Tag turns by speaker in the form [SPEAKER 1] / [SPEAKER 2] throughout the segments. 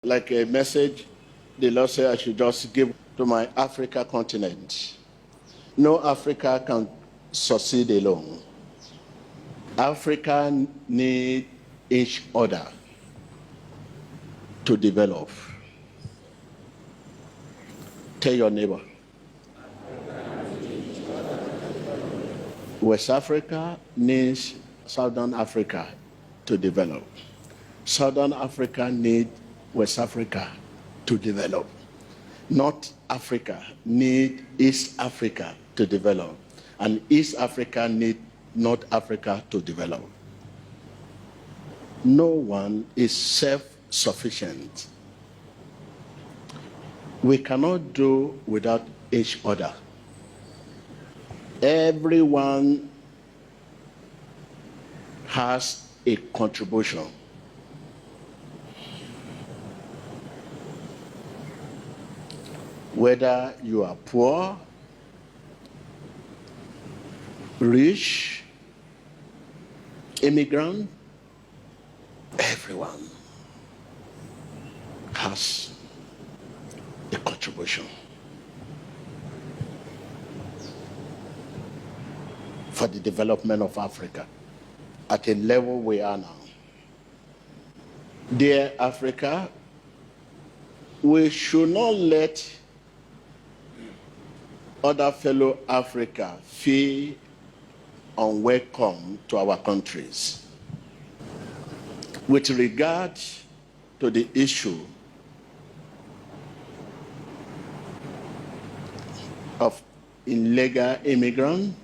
[SPEAKER 1] Like a message the Lord said I should just give to my Africa continent. No Africa can succeed alone. Africa needs each other to develop. Tell your neighbor. West Africa needs Southern Africa to develop. Southern Africa needs West Africa to develop. North Africa needs East Africa to develop. And East Africa needs North Africa to develop. No one is self-sufficient. We cannot do without each other. Everyone has a contribution. Whether you are poor, rich, immigrant, everyone has a contribution for the development of Africa at a level we are now. Dear Africa, we should not let other fellow Africa feel unwelcome to our countries. With regard to the issue of illegal immigrants,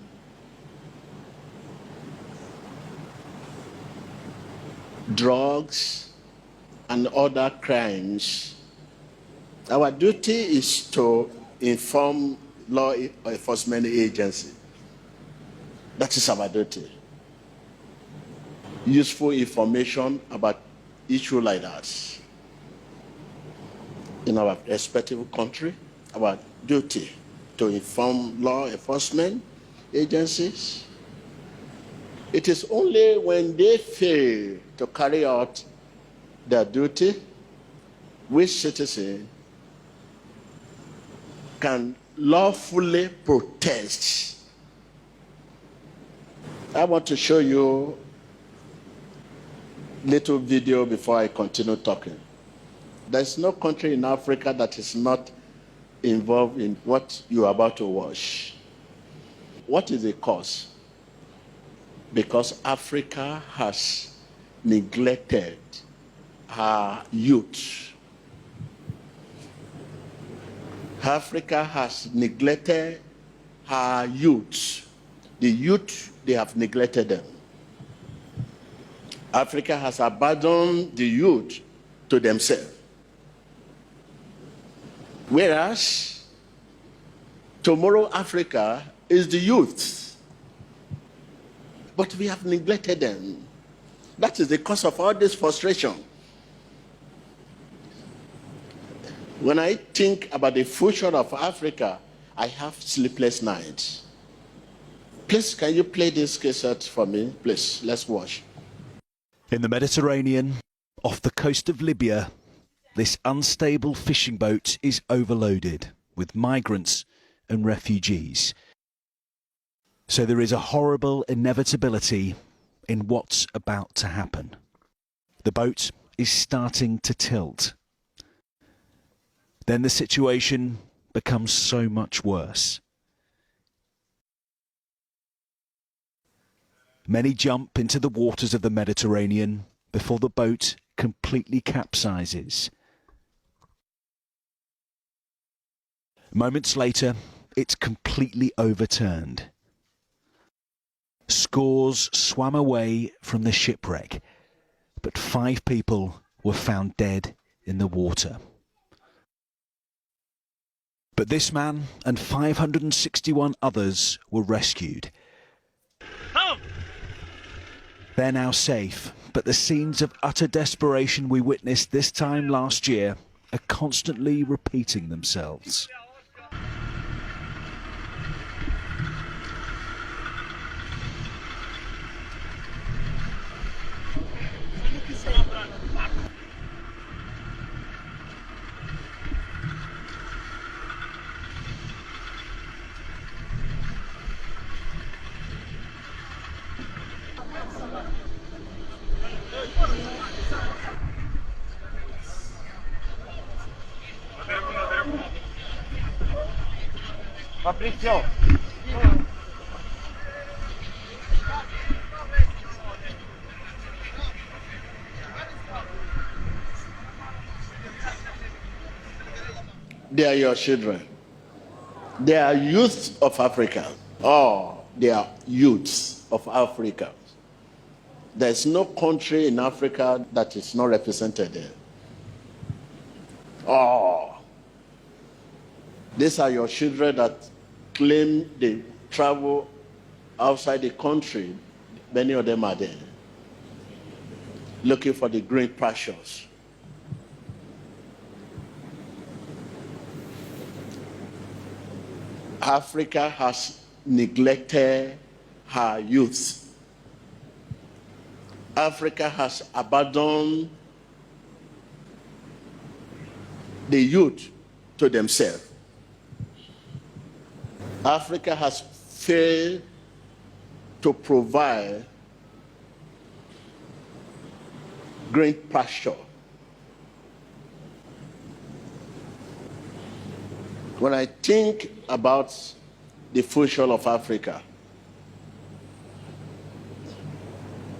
[SPEAKER 1] drugs, and other crimes, our duty is to inform law enforcement agency. That is our duty. Useful information about issues like that in our respective country, our duty to inform law enforcement agencies. It is only when they fail to carry out their duty, which citizen can lawfully protest. I want to show you a little video before I continue talking. There's no country in Africa that is not involved in what you are about to watch. What is the cause? Because Africa has neglected her youth. Africa has neglected her youth. The youth, they have neglected them. Africa has abandoned the youth to themselves. Whereas tomorrow Africa is the youth. But we have neglected them. That is the cause of all this frustration. When I think about the future of Africa, I have sleepless nights. Please, can you play this cassette for me? Please, let's watch.
[SPEAKER 2] In the Mediterranean, off the coast of Libya, this unstable fishing boat is overloaded with migrants and refugees. So there is a horrible inevitability in what's about to happen. The boat is starting to tilt. Then the situation becomes so much worse. Many jump into the waters of the Mediterranean before the boat completely capsizes. Moments later, it's completely overturned. Scores swam away from the shipwreck, but 5 people were found dead in the water. But this man and 561 others were rescued. Help! They're now safe, but the scenes of utter desperation we witnessed this time last year are constantly repeating themselves.
[SPEAKER 1] Fabrizio. They are your children. They are youths of Africa. Oh, they are youths of Africa. There's no country in Africa that is not represented there. Oh, these are your children that claim they travel outside the country. Many of them are there, looking for the green pastures. Africa has neglected her youth. Africa has abandoned the youth to themselves. Africa has failed to provide green pasture. When I think about the future of Africa,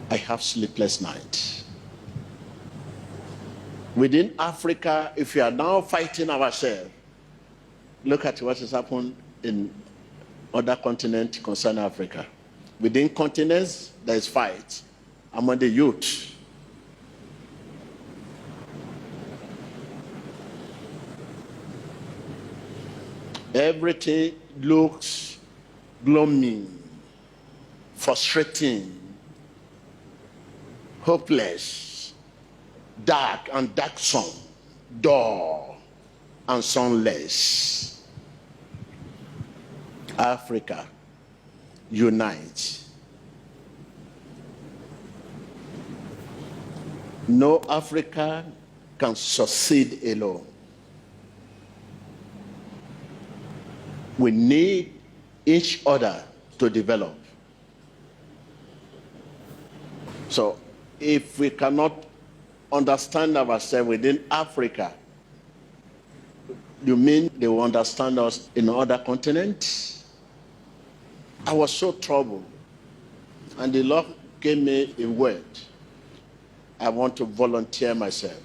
[SPEAKER 1] I have sleepless nights. Within Africa, if we are now fighting ourselves, look at what has happened in other continents concerning Africa. Within continents, there is fight among the youth. Everything looks gloomy, frustrating, hopeless, dark and darksome, dull and sunless. Africa, unite. No Africa can succeed alone. We need each other to develop. So if we cannot understand ourselves within Africa, you mean they will understand us in other continents? I was so troubled, and the Lord gave me a word. I want to volunteer myself.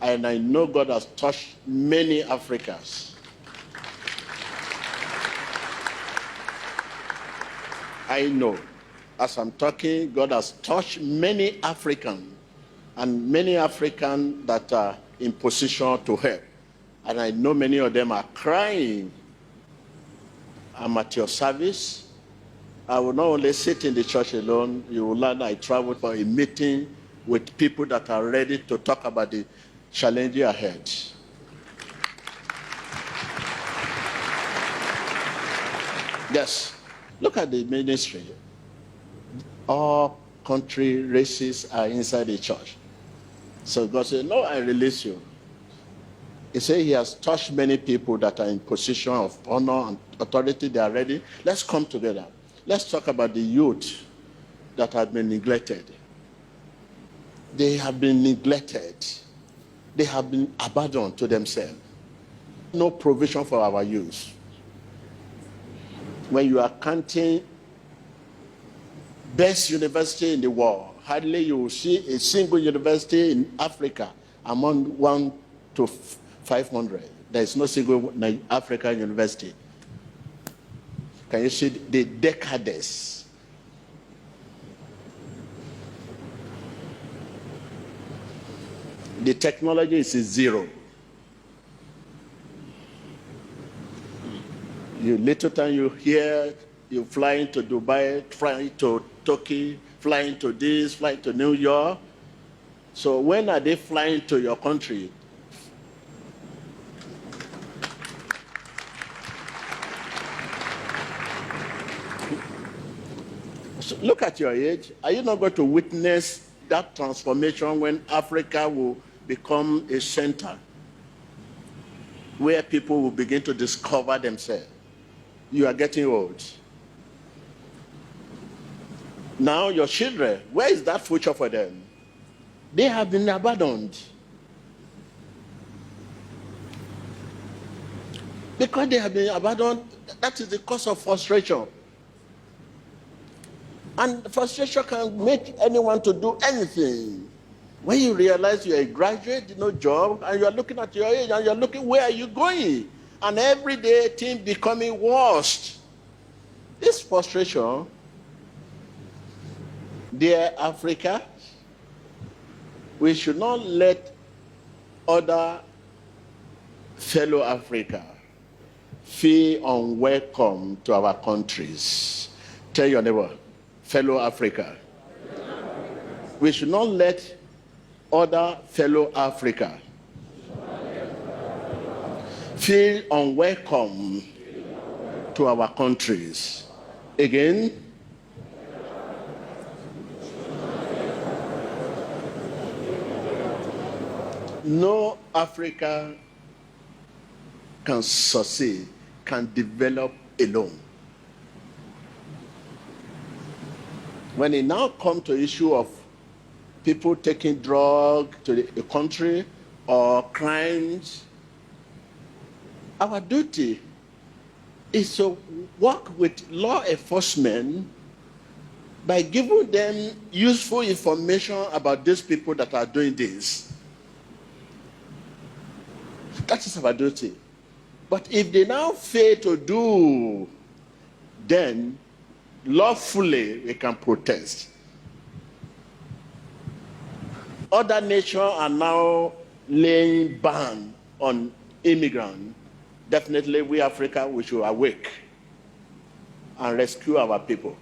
[SPEAKER 1] And I know God has touched many Africans. I know, as I'm talking, God has touched many Africans, and many Africans that are in position to help. And I know many of them are crying. I'm at your service. I will not only sit in the church alone, you will learn I travel for a meeting with people that are ready to talk about the challenges ahead. Yes. Look at the ministry. All country races are inside the church. So God said, no, I release you. He said he has touched many people that are in position of honor and authority. They are ready. Let's come together. Let's talk about the youth that have been neglected. They have been neglected. They have been abandoned to themselves. No provision for our youth. When you are counting best university in the world, hardly you will see a single university in Africa among 1 to 500. There is no single African university. Can you see the decades? The technology is zero. You little time you hear you flying to Dubai, flying to Turkey, flying to this, flying to New York. So when are they flying to your country? So look at your age. Are you not going to witness that transformation when Africa will become a center where people will begin to discover themselves? You are getting old. Now your children, where is that future for them? They have been abandoned. Because they have been abandoned, that is the cause of frustration. And frustration can make anyone to do anything. When you realize you're a graduate, no job, and you're looking at your age, and you're looking, where are you going? And every day, things becoming worse. This frustration, dear Africa, we should not let other fellow Africa feel unwelcome to our countries. Tell your neighbor, fellow Africa. We should not let other fellow Africa feel unwelcome to our countries. Again, no Africa can succeed, can develop alone. When it now comes to issue of people taking drugs to the country or crimes, our duty is to work with law enforcement by giving them useful information about these people that are doing this. That is our duty. But if they now fail to do, then lawfully we can protest. Other nations are now laying ban on immigrants. Definitely we Africa, we should awake and rescue our people.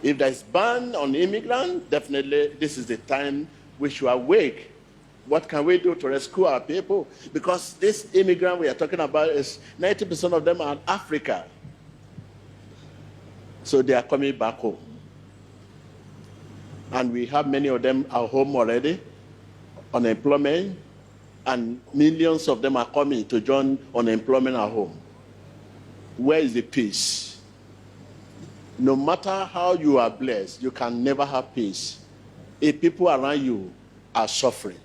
[SPEAKER 1] If there is ban on immigrants, definitely this is the time we should awake. What can we do to rescue our people? Because this immigrant we are talking about is 90% of them are Africa. So they are coming back home. And we have many of them at home already, unemployment, and millions of them are coming to join unemployment at home. Where is the peace? No matter how you are blessed, you can never have peace if people around you are suffering.